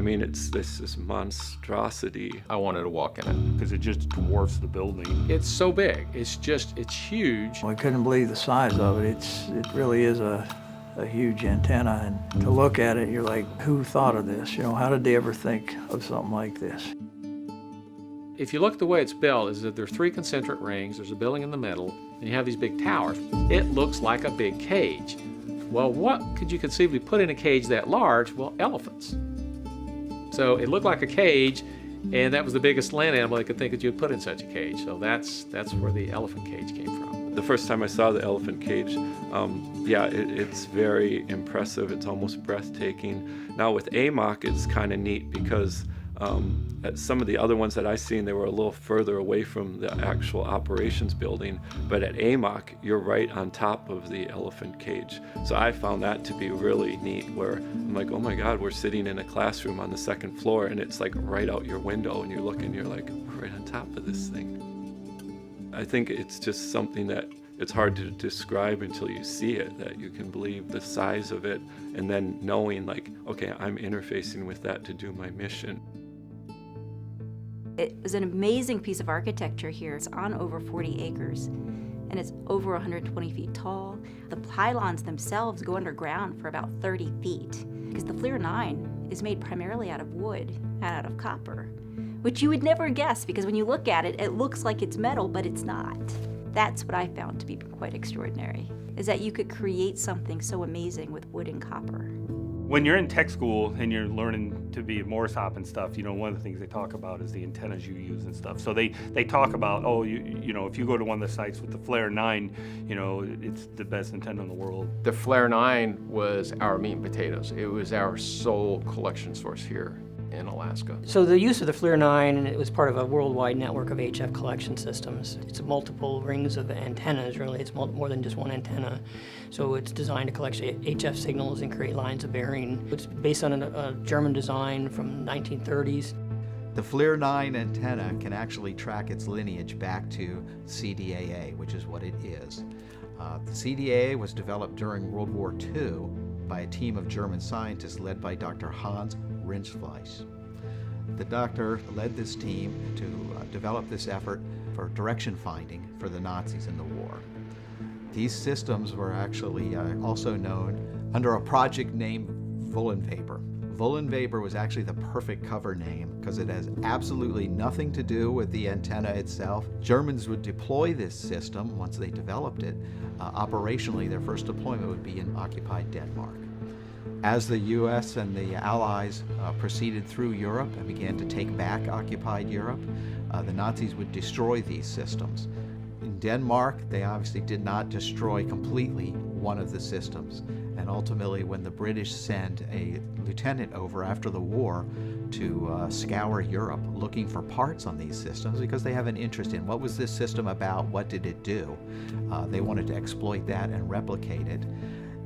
mean, it's this monstrosity. I wanted to walk in it. Because it just dwarfs the building. It's so big. It's huge. We couldn't believe the size of it. It really is a huge antenna, and to look at it, you're like, who thought of this? How did they ever think of something like this? If you look at the way it's built, is that there are 3 concentric rings, there's a building in the middle, and you have these big towers. It looks like a big cage. Well, what could you conceivably put in a cage that large? Well, elephants. So it looked like a cage, and that was the biggest land animal they could think that you would put in such a cage. So that's where the elephant cage came from. The first time I saw the elephant cage, it's very impressive. It's almost breathtaking. Now with AMOC, it's kind of neat because some of the other ones that I've seen, they were a little further away from the actual operations building, but at AMOC, you're right on top of the elephant cage. So I found that to be really neat, where I'm like, oh my God, we're sitting in a classroom on the 2nd floor, and it's like right out your window, and you're looking, you're like, we're right on top of this thing. I think it's just something that it's hard to describe until you see it, that you can believe the size of it, and then knowing like, okay, I'm interfacing with that to do my mission. It was an amazing piece of architecture here. It's on over 40 acres, and it's over 120 feet tall. The pylons themselves go underground for about 30 feet, because the FLIR 9 is made primarily out of wood and out of copper, which you would never guess, because when you look at it, it looks like it's metal, but it's not. That's what I found to be quite extraordinary, is that you could create something so amazing with wood and copper. When you're in tech school and you're learning to be Morse hop and stuff, one of the things they talk about is the antennas you use and stuff. So they talk about, if you go to one of the sites with the FLIR 9, it's the best antenna in the world. The FLIR 9 was our meat and potatoes. It was our sole collection source here in Alaska. So the use of the FLIR 9, it was part of a worldwide network of HF collection systems. It's multiple rings of antennas, really. It's more than just one antenna. So it's designed to collect HF signals and create lines of bearing. It's based on a German design from 1930s. The FLIR 9 antenna can actually track its lineage back to CDAA, which is what it is. The CDAA was developed during World War II by a team of German scientists led by Dr. Hans Rindfleisch. The doctor led this team to develop this effort for direction finding for the Nazis in the war. These systems were actually also known under a project named Wollenweber. Wollenweber was actually the perfect cover name because it has absolutely nothing to do with the antenna itself. Germans would deploy this system once they developed it. Operationally, their first deployment would be in occupied Denmark. As the US and the Allies proceeded through Europe and began to take back occupied Europe, the Nazis would destroy these systems. In Denmark, they obviously did not destroy completely one of the systems. And ultimately, when the British sent a lieutenant over after the war to scour Europe looking for parts on these systems, because they have an interest in what was this system about, what did it do, they wanted to exploit that and replicate it.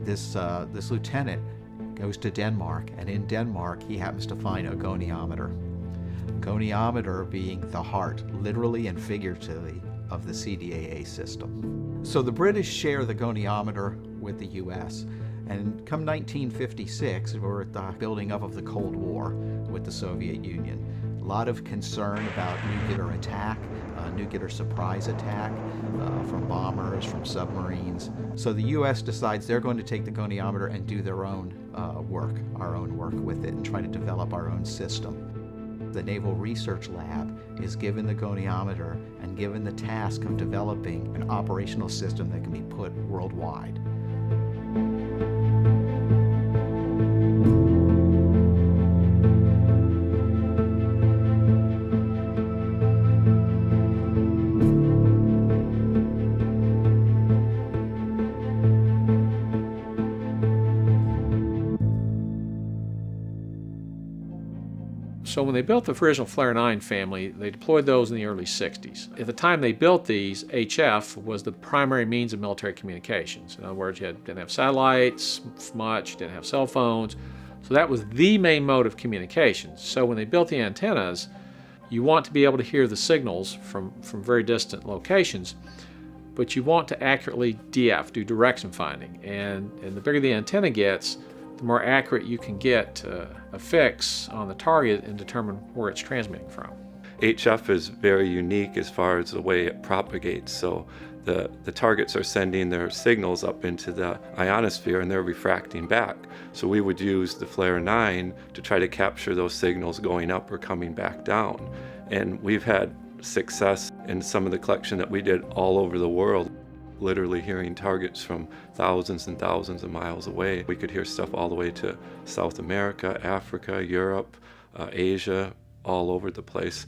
This lieutenant goes to Denmark, and in Denmark he happens to find a goniometer. Goniometer being the heart, literally and figuratively, of the CDAA system. So the British share the goniometer with the US, and come 1956, we're at the building up of the Cold War with the Soviet Union. A lot of concern about nuclear attack, nuclear surprise attack from bombers, from submarines. So the US decides they're going to take the goniometer and do their own work, our own work with it, and try to develop our own system. The Naval Research Lab is given the goniometer and given the task of developing an operational system that can be put worldwide. So when they built the original FLIR 9 family, they deployed those in the early 60s. At the time they built these, HF was the primary means of military communications. In other words, you didn't have satellites much, didn't have cell phones. So that was the main mode of communications. So when they built the antennas, you want to be able to hear the signals from very distant locations, but you want to accurately DF, do direction finding. And the bigger the antenna gets, the more accurate you can get a fix on the target and determine where it's transmitting from. HF is very unique as far as the way it propagates. So the targets are sending their signals up into the ionosphere and they're refracting back. So we would use the Flare 9 to try to capture those signals going up or coming back down. And we've had success in some of the collection that we did all over the world, literally hearing targets from thousands and thousands of miles away. We could hear stuff all the way to South America, Africa, Europe, Asia, all over the place.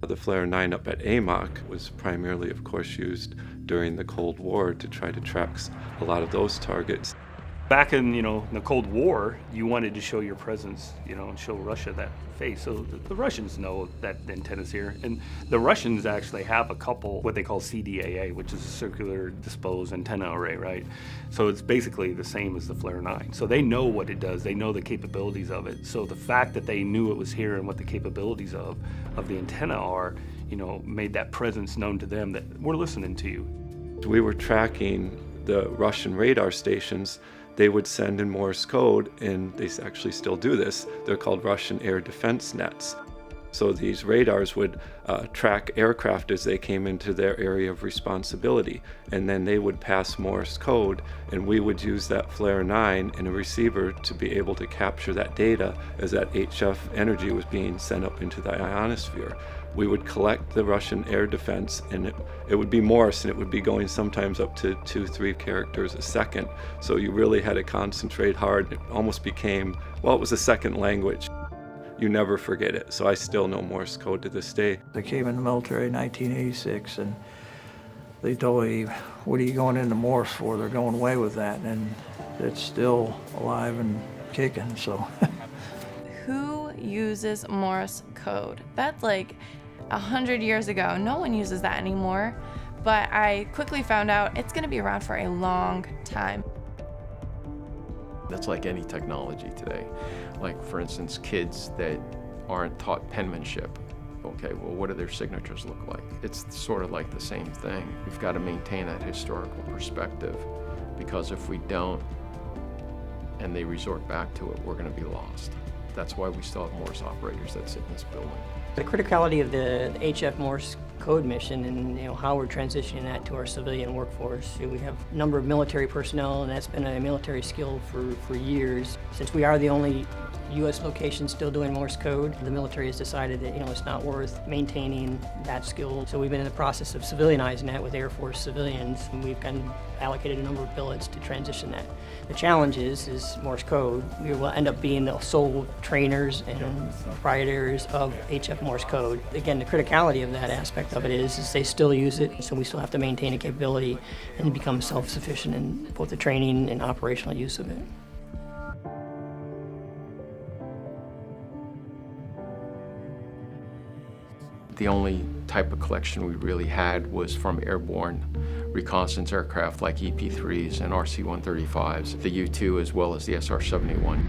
The Flare 9 up at AMOC was primarily, of course, used during the Cold War to try to track a lot of those targets. Back in, the Cold War, you wanted to show your presence, and show Russia that face. So the Russians know that the antenna's here. And the Russians actually have a couple, what they call CDAA, which is a circular disposed antenna array, right? So it's basically the same as the Flare 9. So they know what it does. They know the capabilities of it. So the fact that they knew it was here and what the capabilities of the antenna are, made that presence known to them that we're listening to you. We were tracking the Russian radar stations. They would send in Morse code, and they actually still do this. They're called Russian air defense nets. So these radars would track aircraft as they came into their area of responsibility, and then they would pass Morse code, and we would use that Flare 9 in a receiver to be able to capture that data as that HF energy was being sent up into the ionosphere. We would collect the Russian air defense, and it would be Morse, and it would be going sometimes up to 2-3 characters a second. So you really had to concentrate hard. It almost became, well, it was a second language. You never forget it. So I still know Morse code to this day. I came in the military in 1986, and they told me, what are you going into Morse for? They're going away with that, and it's still alive and kicking, so. Who uses Morse code? That's like 100 years ago. No one uses that anymore, but I quickly found out it's going to be around for a long time. That's like any technology today. Like, for instance, kids that aren't taught penmanship. Okay, well, what do their signatures look like? It's sort of like the same thing. We've got to maintain that historical perspective, because if we don't and they resort back to it, we're going to be lost. That's why we still have Morse operators that sit in this building. The criticality of the HF Morse code mission and how we're transitioning that to our civilian workforce. We have a number of military personnel, and that's been a military skill for years. Since we are the only U.S. location still doing Morse code, the military has decided that it's not worth maintaining that skill. So we've been in the process of civilianizing that with Air Force civilians, and we've allocated a number of billets to transition that. The challenge is Morse code. We will end up being the sole trainers and proprietors of HF Morse code. Again, the criticality of that aspect of it is they still use it, so we still have to maintain a capability and become self-sufficient in both the training and operational use of it. The only type of collection we really had was from airborne reconnaissance aircraft like EP-3s and RC-135s, the U-2 as well as the SR-71.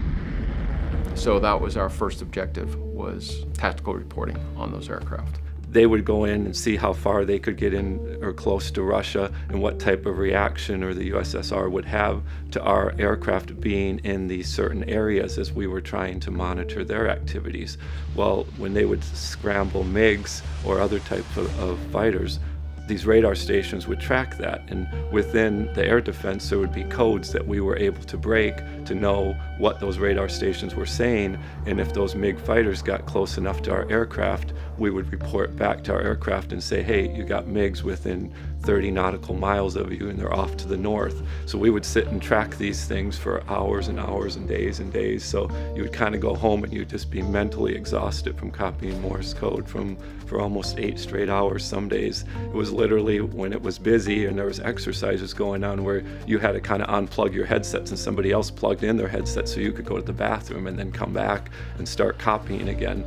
So that was our first objective, was tactical reporting on those aircraft. They would go in and see how far they could get in or close to Russia and what type of reaction or the USSR would have to our aircraft being in these certain areas as we were trying to monitor their activities. Well, when they would scramble MiGs or other types of fighters, these radar stations would track that, and within the air defense there would be codes that we were able to break to know what those radar stations were saying, and if those MiG fighters got close enough to our aircraft, we would report back to our aircraft and say, hey, you got MiGs within 30 nautical miles of you and they're off to the north. So we would sit and track these things for hours and hours and days, so you would kind of go home and you'd just be mentally exhausted from copying Morse code for almost 8 straight hours some days. It was literally when it was busy and there was exercises going on where you had to kind of unplug your headsets and somebody else plugged in their headset so you could go to the bathroom and then come back and start copying again.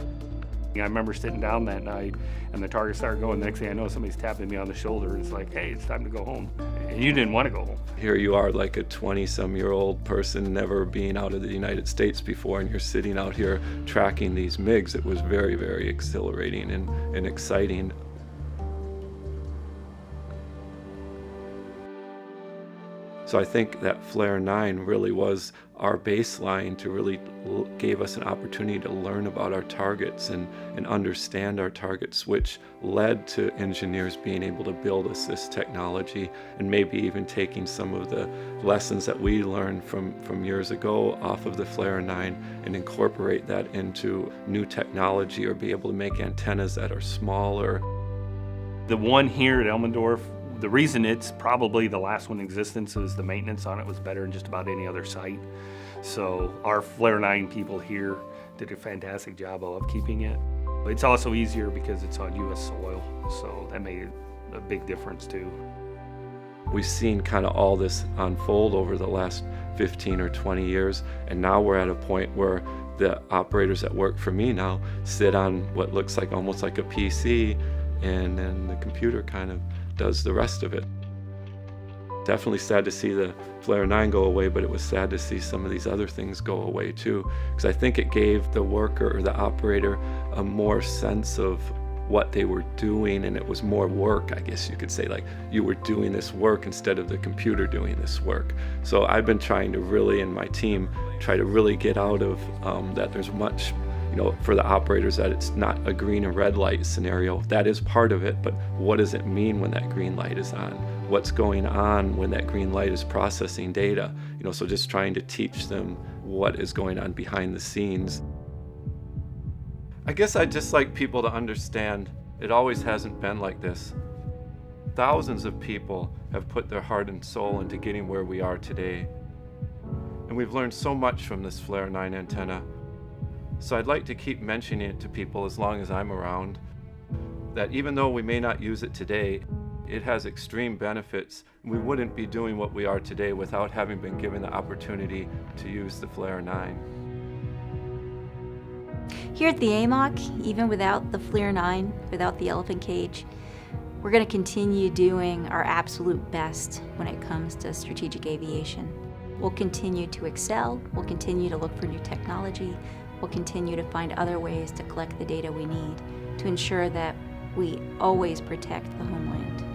I remember sitting down that night and the target started going. The next thing I know, somebody's tapping me on the shoulder and it's like, hey, it's time to go home. And you didn't want to go home. Here you are, like a 20-some-year-old person, never being out of the United States before, and you're sitting out here tracking these MiGs. It was very, very exhilarating and exciting. So I think that Flare 9 really was our baseline to really gave us an opportunity to learn about our targets and understand our targets, which led to engineers being able to build us this technology and maybe even taking some of the lessons that we learned from years ago off of the Flare 9 and incorporate that into new technology or be able to make antennas that are smaller. The one here at Elmendorf, the reason it's probably the last one in existence is the maintenance on it was better than just about any other site. So our Flare 9 people here did a fantastic job of upkeeping it. It's also easier because it's on U.S. soil, so that made a big difference too. We've seen kind of all this unfold over the last 15 or 20 years, and now we're at a point where the operators that work for me now sit on what looks like almost like a PC, and then the computer kind of does the rest of it. Definitely sad to see the Flare 9 go away, but it was sad to see some of these other things go away too, because I think it gave the worker or the operator a more sense of what they were doing, and it was more work, I guess you could say, like you were doing this work instead of the computer doing this work. So I've been trying to really, and my team, try to really get out of that there's much, for the operators, that it's not a green and red light scenario. That is part of it, but what does it mean when that green light is on? What's going on when that green light is processing data? So just trying to teach them what is going on behind the scenes. I guess I'd just like people to understand it always hasn't been like this. Thousands of people have put their heart and soul into getting where we are today. And we've learned so much from this Flare 9 antenna. So I'd like to keep mentioning it to people as long as I'm around, that even though we may not use it today, it has extreme benefits. We wouldn't be doing what we are today without having been given the opportunity to use the Flare 9. Here at the AMOC, even without the Flare 9, without the elephant cage, we're going to continue doing our absolute best when it comes to strategic aviation. We'll continue to excel, we'll continue to look for new technology, we'll continue to find other ways to collect the data we need to ensure that we always protect the homeland.